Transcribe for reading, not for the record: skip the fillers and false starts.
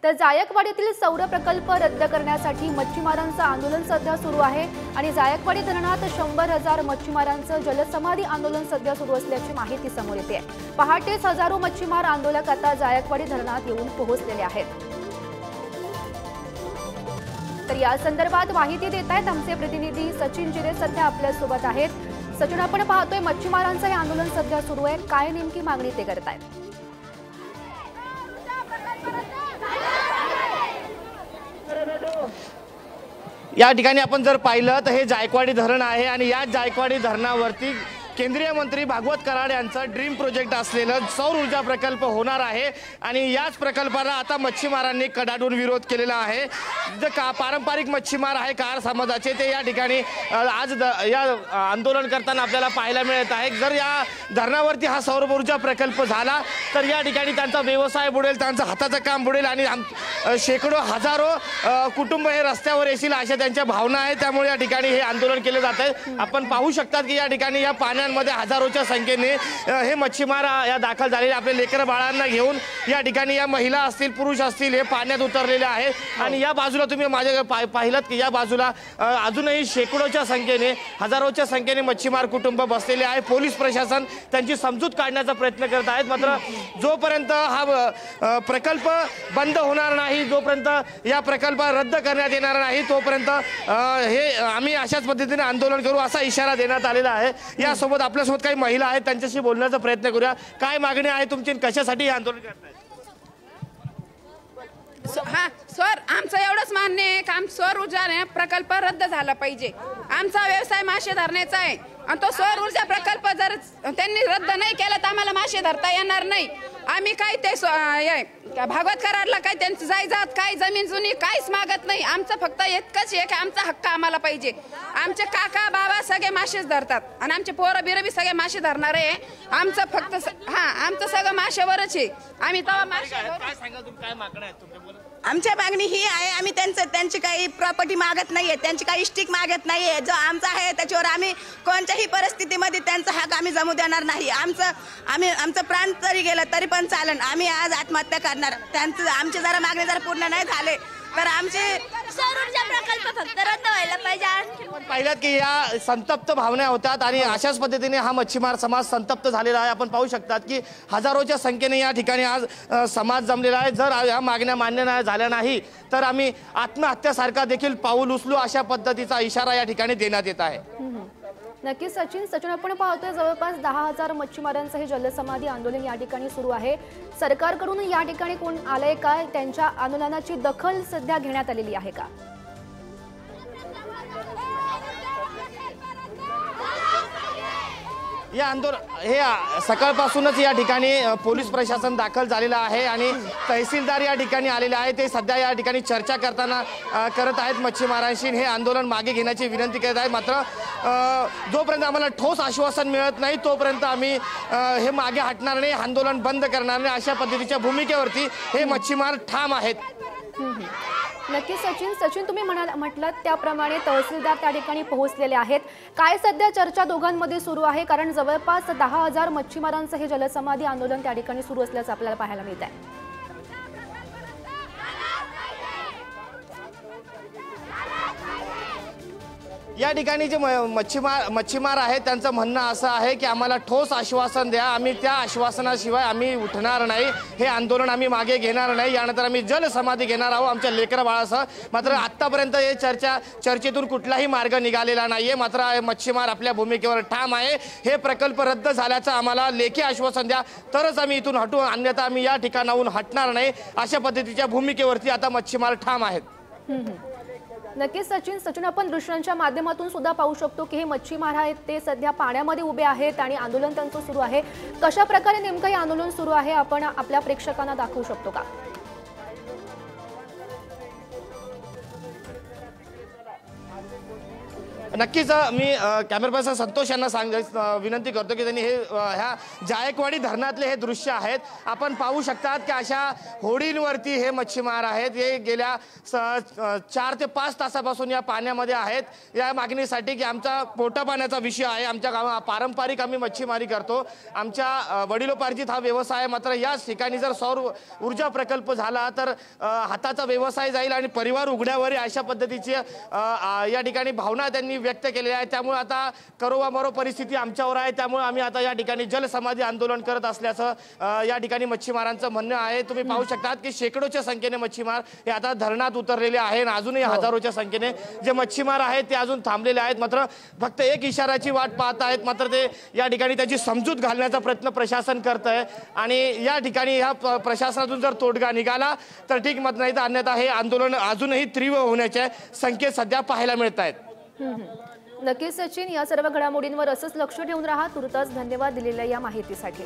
तर जायकवाडीतील सौर प्रकल्प रद्द करण्यासाठी मच्छीमारांचं आंदोलन सध्या सुरू आहे आणि जायकवाडी धरणात 100,000 मच्छीमारांचं जलसमाधी आंदोलन सध्या सुरू असल्याची माहिती समोर येते। पहाटेच हजारो मच्छीमार आंदोलक आता जायकवाडी धरणात येऊन पोहोचलेले आहेत। तर या संदर्भात माहिती देत आहेत आमचे प्रतिनिधी सचिन जिरे सध्या आपल्या सोबत आहेत। सचिन, आपण पाहतोय मच्छीमारांचं हे आंदोलन सध्या सुरू आहे, काय नेमकी मागणी ते करतायत? या ठिकाणी आपण जर पाहिलं तर हे जायकवाडी धरण आहे आणि या जायकवाडी धरणावरती केंद्रीय मंत्री भागवत कराड यांचा ड्रीम प्रोजेक्ट असलेलं सौर ऊर्जा प्रकल्प होणार आहे आणि याच प्रकल्पाला आता मच्छीमारांनी कडाडून विरोध केलेला आहे। जे पारंपरिक मच्छीमार आहे कार समाजाचे ते या ठिकाणी आज या आंदोलन करताना आपल्याला पाहायला मिळत आहे। जर या धरणावरती हा सौर ऊर्जा प्रकल्प झाला तर या ठिकाणी त्यांचा व्यवसाय बुडेल, त्यांचं हाताचं काम बुडेल आणि शेकडो हजारो कुटुंब हे रस्त्यावर येतील अशा त्यांच्या भावना आहेत। त्यामुळे या ठिकाणी हे आंदोलन केले जात आहे। आपण पाहू शकतात की या ठिकाणी या मध्ये हजारोच्या संख्येने हे मच्छीमार या दाखल झालेले आपले लेकर बाळांना घेऊन या ठिकाणी या महिला असतील पुरुष असतील हे पाण्यात उतरलेले आहेत आणि या बाजूला तुम्ही माझ्या पाहिलात की या बाजूला अजूनही शेकडोच्या संख्येने हजारोच्या संख्येने मच्छीमार कुटुंब बसलेले आहे। पोलीस प्रशासन त्यांची समजूत काढण्याचा प्रयत्न करत आहेत। मात्र जोपर्यंत हा प्रकल्प बंद होणार नाही, जोपर्यंत या प्रकल्प रद्द करण्यात येणार नाही तोपर्यंत हे आम्ही अशाच पद्धतीने आंदोलन करू असा इशारा देण्यात आलेला आहे। यासोबत आपल्यासोबत काही महिला आहेत, त्यांच्याशी बोलण्याचा प्रयत्न करूया। काय मागणी आहे तुमची, कशासाठी हे आंदोलन करताय? हा सर, आमचं एवढंच मान्य आहे की सौर ऊर्जा प्रकल्प रद्द झाला पाहिजे। आमचा व्यवसाय मासे धरण्याचा आहे आणि तो सौर ऊर्जा प्रकल्प जर त्यांनी रद्द नाही केला तर आम्हाला मासे धरता येणार नाही। आम्ही काय ते भागवत कराडला काय त्यांचं जायजात काय जमीन जुनी काहीच मागत नाही। आमचं फक्त इतकंच आहे की आमचा हक्क आम्हाला पाहिजे। आमचे काका बाबा सगळे मासेच धरतात आणि आमचे पोरं बिरबी सगळे मासे धरणार आहे। आमचं फक्त आमचं सगळं माशावरच आहे। आम्ही तेव्हा मासे काय सांगा तुम्ही, काय मागणी आहे तुमच्या? आमच्या मागणी ही आहे, आम्ही त्यांची काही प्रॉपर्टी मागत नाहीये, त्यांची काही स्टिक मागत नाहीये। जो आमचा आहे त्याच्यावर आम्ही कोणत्याही परिस्थितीमध्ये त्यांचा हक आम्ही जमू देणार नाही। आमचं प्राण तरी गेलं तरी पण चालेल, आम्ही आज आत्महत्या करणार। आमचे जरा मागणी जर पूर्ण नाही झाले तर आमचे सौर ऊर्जा प्रकल्प फक्त रद्द व्हायला पाहिजे। पाहिलात की या संतप्त भावना होतात आणि अशाच पद्धतीने हा मच्छीमार समाज संतप्त झालेला आहे। आपण पाहू शकतात की हजारोच्या संख्येने या ठिकाणी आज समाज जमलेला आहे। जर या मागण्या मान्य झाल्या नाही तर आम्ही आत्महत्यासारखा देखील पाऊल उचलू अशा पद्धतीचा इशारा या ठिकाणी देण्यात येत आहे। नक्कीच सचिन, आपण पाहतोय जवळपास 10,000 मच्छीमारांचं हे जलसमाधी आंदोलन या ठिकाणी सुरू आहे। सरकारकडून या ठिकाणी कोण आलंय का? त्यांच्या आंदोलनाची दखल सध्या घेण्यात आलेली आहे का? या आंदोलन हे सकाळपासूनच या ठिकाणी पोलीस प्रशासन दाखल झालेलं आहे आणि तहसीलदार या ठिकाणी आलेले आहे। ते सध्या या ठिकाणी चर्चा करत आहेत मच्छीमारांशी, हे आंदोलन मागे घेण्याची विनंती करत आहेत। मात्र जोपर्यंत आम्हाला ठोस आश्वासन मिळत नाही तोपर्यंत आम्ही हे मागे हटणार नाही, आंदोलन बंद करणार नाही अशा पद्धतीच्या भूमिकेवरती हे मच्छीमार ठाम आहेत। नक्की सचिन, तुम्ही म्हटलात त्याप्रमाणे तहसीलदार त्या ठिकाणी पोहोचलेले आहेत। काय सध्या चर्चा दोघांमध्ये सुरू आहे? कारण जवळपास 10,000 मच्छीमारांचं हे जलसमाधी आंदोलन त्या ठिकाणी सुरू असल्याचं आपल्याला पाहायला मिळत आहे। या ठिकाणी जे मच्छीमार आहेत त्यांचं म्हणणं असं आहे की आम्हाला ठोस आश्वासन द्या, आम्ही त्या आश्वासनाशिवाय आम्ही उठणार नाही, हे आंदोलन आम्ही मागे घेणार नाही, यानंतर आम्ही जलसमाधी घेणार आहोत आमच्या लेकरा बाळासह। मात्र आत्तापर्यंत हे चर्चेतून कुठलाही मार्ग निघालेला नाहीये। मात्र मच्छीमार आपल्या भूमिकेवर ठाम आहे। हे प्रकल्प रद्द झाल्याचं आम्हाला लेखी आश्वासन द्या तरच आम्ही इथून हटू, अन्यथा आम्ही या ठिकाणाहून हटणार नाही अशा पद्धतीच्या भूमिकेवरती आता मच्छीमार ठाम आहेत। नक्कीच सचिन, आपण दृश्यांच्या माध्यमातून सुद्धा पाहू शकतो की हे मच्छीमार आहेत ते सध्या पाण्यामध्ये उभे आहेत आणि आंदोलन त्यांचं सुरू आहे। कशा प्रकारे नेमकं हे आंदोलन सुरू आहे आपण आपल्या प्रेक्षकांना दाखवू शकतो का? नक्कीच मी कॅमेरा पर्सन संतोष यांना विनंती करतो की त्यांनी हे ह्या जायकवाडी धरणातले हे दृश्य आहेत. आपण पाहू शकतात की अशा होडींवरती हे मच्छीमार आहेत. हे गेल्या 4 ते 5 तासापासून या पाण्यामध्ये आहेत, या मागणीसाठी की आमचा पोटा पाण्याचा विषय आहे. आमच्या गावात पारंपरिक आम्ही मच्छीमारी करतो, आमच्या वडिलोपार्जित हा व्यवसाय आहे. मात्र याच ठिकाणी जर सौर ऊर्जा प्रकल्प झाला तर हाताचा व्यवसाय जाईल आणि परिवार उघड्यावर अशा पद्धतीची या ठिकाणी भावना त्यांनी व्यक्त केलेल्या आहे. त्यामुळे आता करोवामरो परिस्थिती आमच्यावर आहे. त्यामुळे आम्ही आता या ठिकाणी जलसमाधी आंदोलन करत असल्याचं या ठिकाणी मच्छीमारांचं म्हणणं आहे. तुम्ही पाहू शकतात की शेकडोच्या संख्येने मच्छीमार हे आता धरणात उतरलेले आहे आणि अजूनही हजारोच्या संख्येने जे मच्छीमार आहेत ते अजून थांबलेले आहेत. मात्र फक्त एक इशाराची वाट पाहत आहेत. मात्र ते या ठिकाणी त्याची समजूत घालण्याचा प्रयत्न प्रशासन करत आहे आणि या ठिकाणी ह्या प्रशासनातून जर तोडगा निघाला तर ठीक, मत नाही तर अन्यथा हे आंदोलन अजूनही तीव्र होण्याचे संकेत सध्या पाहायला मिळत आहेत. नक्कीच सचिन, या सर्व घडामोडींवर असंच लक्ष ठेवून राहा. तुर्तास धन्यवाद दिलेल्या या माहितीसाठी.